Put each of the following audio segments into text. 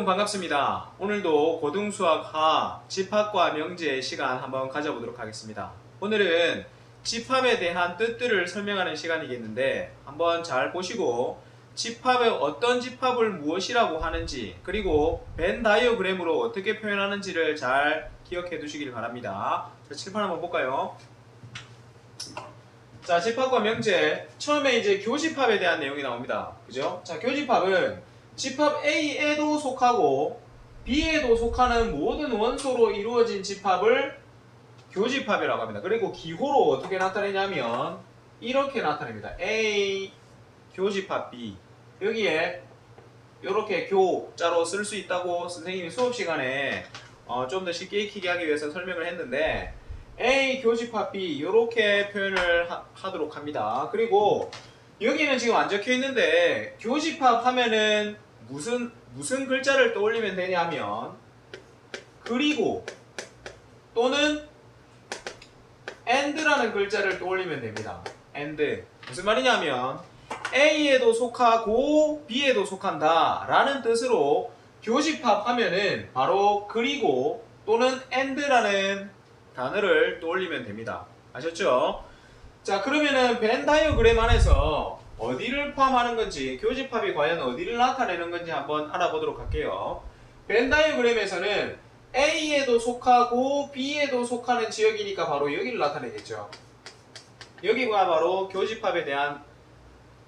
여러분 반갑습니다. 오늘도 고등수학하 집합과 명제 시간 한번 가져보도록 하겠습니다. 오늘은 집합에 대한 뜻들을 설명하는 시간이겠는데 한번 잘 보시고 집합의 어떤 집합을 무엇이라고 하는지 그리고 벤 다이어그램으로 어떻게 표현하는지를 잘 기억해 두시길 바랍니다. 자, 칠판 한번 볼까요? 자, 집합과 명제 처음에 이제 교집합에 대한 내용이 나옵니다. 그죠? 자, 교집합은 집합 A에도 속하고 B에도 속하는 모든 원소로 이루어진 집합을 교집합이라고 합니다. 그리고 기호로 어떻게 나타내냐면 이렇게 나타냅니다. A 교집합 B. 여기에 이렇게 교자로 쓸 수 있다고 선생님이 수업 시간에 좀 더 쉽게 익히게 하기 위해서 설명을 했는데 A 교집합 B 이렇게 표현을 하도록 합니다. 그리고 여기는 지금 안 적혀 있는데 교집합 하면은 무슨 글자를 떠올리면 되냐면 그리고 또는 and라는 글자를 떠올리면 됩니다. and 무슨 말이냐면 A에도 속하고 B에도 속한다 라는 뜻으로 교집합 하면은 바로 그리고 또는 and라는 단어를 떠올리면 됩니다. 아셨죠? 자, 그러면은 벤 다이어그램 안에서 어디를 포함하는 건지 교집합이 과연 어디를 나타내는 건지 한번 알아보도록 할게요. 벤 다이어그램에서는 A에도 속하고 B에도 속하는 지역이니까 바로 여기를 나타내겠죠. 여기가 바로 교집합에 대한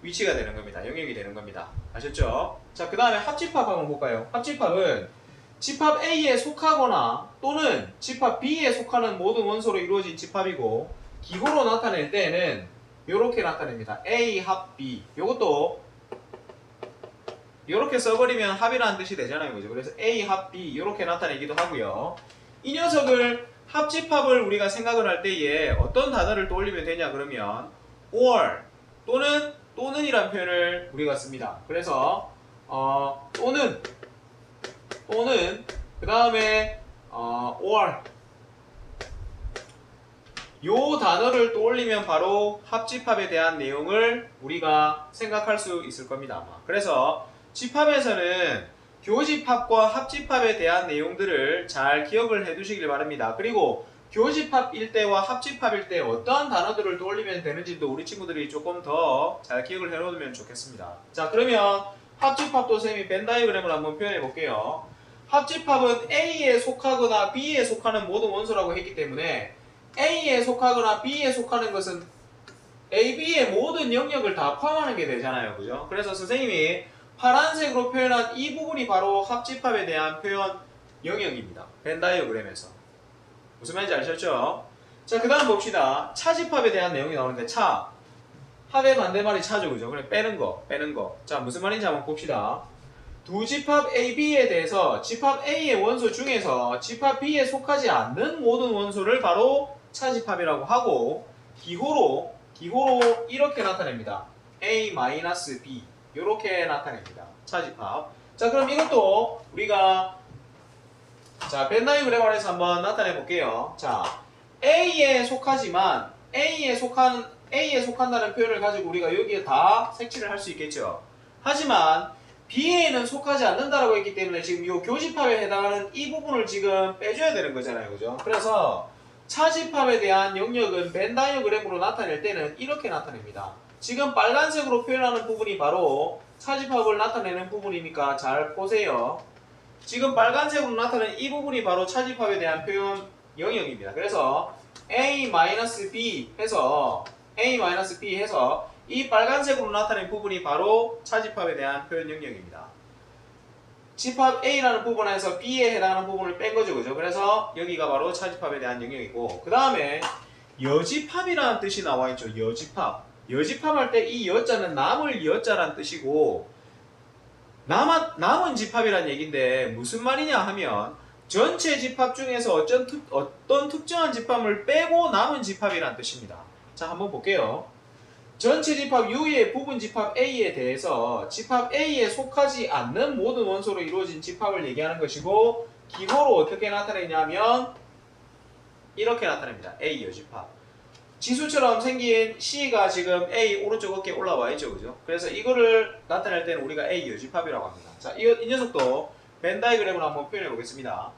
위치가 되는 겁니다. 영역이 되는 겁니다. 아셨죠? 자, 그 다음에 합집합 한번 볼까요? 합집합은 집합 A에 속하거나 또는 집합 B에 속하는 모든 원소로 이루어진 집합이고 기호로 나타낼 때는 이렇게 나타냅니다. A 합 B. 이것도 이렇게 써버리면 합이라는 뜻이 되잖아요. 그죠? 그래서 A 합 B 이렇게 나타내기도 하고요. 이 녀석을 합집합을 우리가 생각을 할 때에 어떤 단어를 떠올리면 되냐 그러면 or 또는이라는 표현을 우리가 씁니다. 그래서 또는 그 다음에 or 요 단어를 떠올리면 바로 합집합에 대한 내용을 우리가 생각할 수 있을 겁니다. 아마. 그래서 집합에서는 교집합과 합집합에 대한 내용들을 잘 기억을 해 두시길 바랍니다. 그리고 교집합일 때와 합집합일 때 어떠한 단어들을 떠올리면 되는지도 우리 친구들이 조금 더 잘 기억을 해 놓으면 좋겠습니다. 자, 그러면 합집합도 쌤이 벤 다이어그램을 한번 표현해 볼게요. 합집합은 A에 속하거나 B에 속하는 모든 원소라고 했기 때문에 A에 속하거나 B에 속하는 것은 A, B의 모든 영역을 다 포함하는 게 되잖아요. 그죠? 그래서 선생님이 파란색으로 표현한 이 부분이 바로 합집합에 대한 표현 영역입니다. 벤 다이어그램에서. 무슨 말인지 아셨죠? 자, 그 다음 봅시다. 차집합에 대한 내용이 나오는데 차. 합의 반대말이 차죠. 그죠? 그래, 빼는 거. 자, 무슨 말인지 한번 봅시다. 두 집합 A, B에 대해서 집합 A의 원소 중에서 집합 B에 속하지 않는 모든 원소를 바로 차집합이라고 하고 기호로 이렇게 나타냅니다. A-B 이렇게 나타냅니다. 차집합. 자, 그럼 이것도 우리가 벤 다이어그램 안에서 한번 나타내 볼게요. 자, A에 속하지만 A에 속한다는 표현을 가지고 우리가 여기에 다 색칠을 할 수 있겠죠. 하지만 B에는 속하지 않는다라고 했기 때문에 지금 이 교집합에 해당하는 이 부분을 지금 빼줘야 되는 거잖아요. 그죠? 그래서 차집합에 대한 영역은 벤 다이어그램으로 나타낼 때는 이렇게 나타냅니다. 지금 빨간색으로 표현하는 부분이 바로 차집합을 나타내는 부분이니까 잘 보세요. 지금 빨간색으로 나타낸 이 부분이 바로 차집합에 대한 표현 영역입니다. 그래서 A-B 해서 이 빨간색으로 나타낸 부분이 바로 차집합에 대한 표현 영역입니다. 집합 A라는 부분에서 B에 해당하는 부분을 뺀 거죠. 그죠? 그래서 여기가 바로 차집합에 대한 영역이고 그 다음에 여집합이라는 뜻이 나와 있죠. 여집합 할 때 이 여자는 남을 여자라는 뜻이고 남은 집합이라는 얘기인데 무슨 말이냐 하면 전체 집합 중에서 어떤 특정한 집합을 빼고 남은 집합이라는 뜻입니다. 자, 한번 볼게요. 전체 집합 U의 부분 집합 A에 대해서 집합 A에 속하지 않는 모든 원소로 이루어진 집합을 얘기하는 것이고 기호로 어떻게 나타내냐면 이렇게 나타냅니다. A 여집합. 지수처럼 생긴 C가 지금 A 오른쪽 어깨에 올라와 있죠. 그죠? 그래서 이거를 나타낼 때는 우리가 A 여집합이라고 합니다. 자, 이 녀석도 벤 다이그램을 한번 표현해 보겠습니다.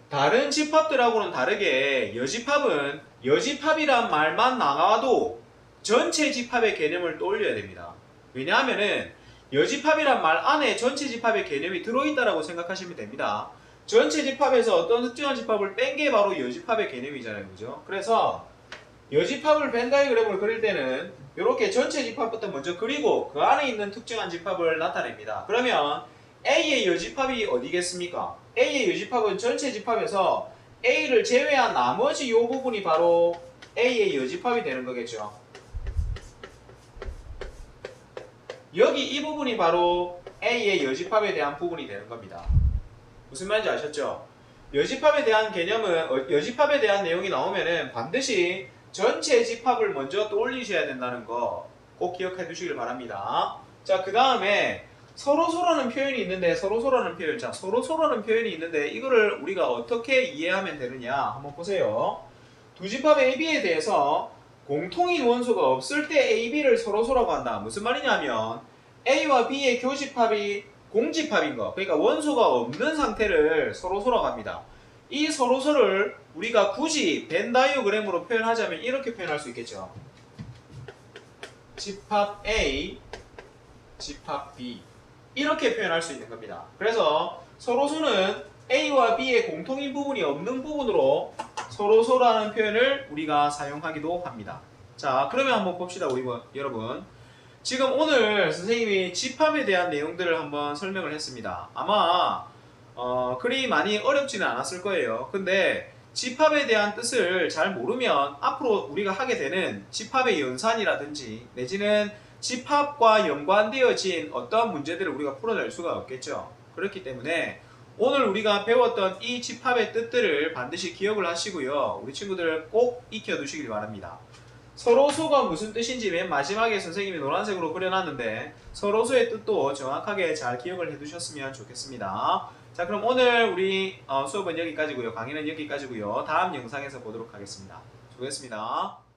다른 집합들하고는 다르게 여집합은 여집합이란 말만 나와도 전체 집합의 개념을 떠올려야 됩니다. 왜냐하면은 여집합이란 말 안에 전체 집합의 개념이 들어있다라고 생각하시면 됩니다. 전체 집합에서 어떤 특정한 집합을 뺀 게 바로 여집합의 개념이잖아요. 그죠? 그래서 여집합을 벤 다이그램을 그릴 때는 이렇게 전체 집합부터 먼저 그리고 그 안에 있는 특정한 집합을 나타냅니다. 그러면 A의 여집합이 어디겠습니까? A의 여집합은 전체 집합에서 A를 제외한 나머지 이 부분이 바로 A의 여집합이 되는 거겠죠. 여기 이 부분이 바로 A의 여집합에 대한 부분이 되는 겁니다. 무슨 말인지 아셨죠? 여집합에 대한 개념은 여집합에 대한 내용이 나오면은 반드시 전체 집합을 먼저 떠올리셔야 된다는 거 꼭 기억해 두시길 바랍니다. 자, 그 다음에 서로서라는 표현이 있는데 서로서라는 표현이 있는데 이거를 우리가 어떻게 이해하면 되느냐 한번 보세요. 두 집합 AB에 대해서 공통인 원소가 없을 때 AB를 서로서라고 한다. 무슨 말이냐면 A와 B의 교집합이 공집합인 거, 그러니까 원소가 없는 상태를 서로서라고 합니다. 이 서로서를 우리가 굳이 벤 다이어그램으로 표현하자면 이렇게 표현할 수 있겠죠. 집합 A, 집합 B 이렇게 표현할 수 있는 겁니다. 그래서 서로서는 A와 B의 공통인 부분이 없는 부분으로 서로서라는 표현을 우리가 사용하기도 합니다. 자, 그러면 한번 봅시다. 우리 여러분, 지금 오늘 선생님이 집합에 대한 내용들을 한번 설명을 했습니다. 아마 그리 많이 어렵지는 않았을 거예요. 근데 집합에 대한 뜻을 잘 모르면 앞으로 우리가 하게 되는 집합의 연산이라든지 내지는 집합과 연관되어진 어떠한 문제들을 우리가 풀어낼 수가 없겠죠. 그렇기 때문에 오늘 우리가 배웠던 이 집합의 뜻들을 반드시 기억을 하시고요. 우리 친구들 꼭 익혀두시길 바랍니다. 서로소가 무슨 뜻인지 맨 마지막에 선생님이 노란색으로 그려놨는데 서로소의 뜻도 정확하게 잘 기억을 해두셨으면 좋겠습니다. 자, 그럼 오늘 우리 수업은 여기까지고요. 강의는 여기까지고요. 다음 영상에서 보도록 하겠습니다. 수고했습니다.